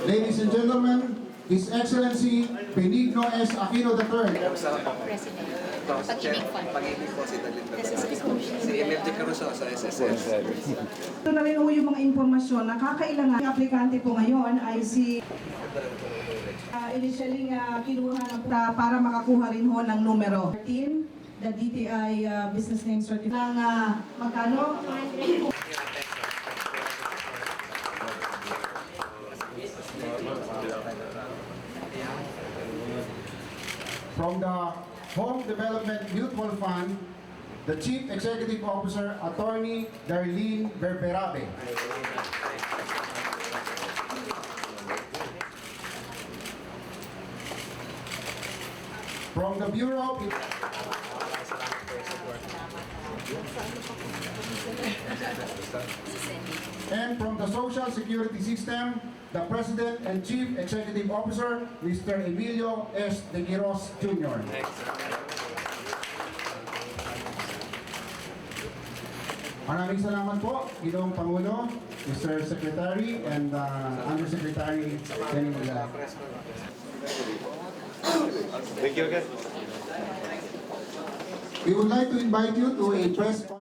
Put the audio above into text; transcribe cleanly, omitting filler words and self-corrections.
Ladies and gentlemen, His Excellency Benigno S. Aquino III. President. Pag-ibig po si Dalit. Si MFD Caruso sa SSS. Ito na rin ho yung mga impormasyon na kakailangan. Ang aplikante po ngayon ay si initially kinuha na para makakuha rin ho ng numero 13, the DTI business name certificate. Ng magkano? From the Home Development Mutual Fund, the Chief Executive Officer, Attorney Darlene Berberabe. From the Bureau, and from the Social Security System, the President and Chief Executive Officer, Mr. Emilio S. De Quiroz Jr. Maraming salamat po, Ginoong Pangulo, Mr. Secretary, and Undersecretary Kenny Magla. Thank you again. We would like to invite you to a press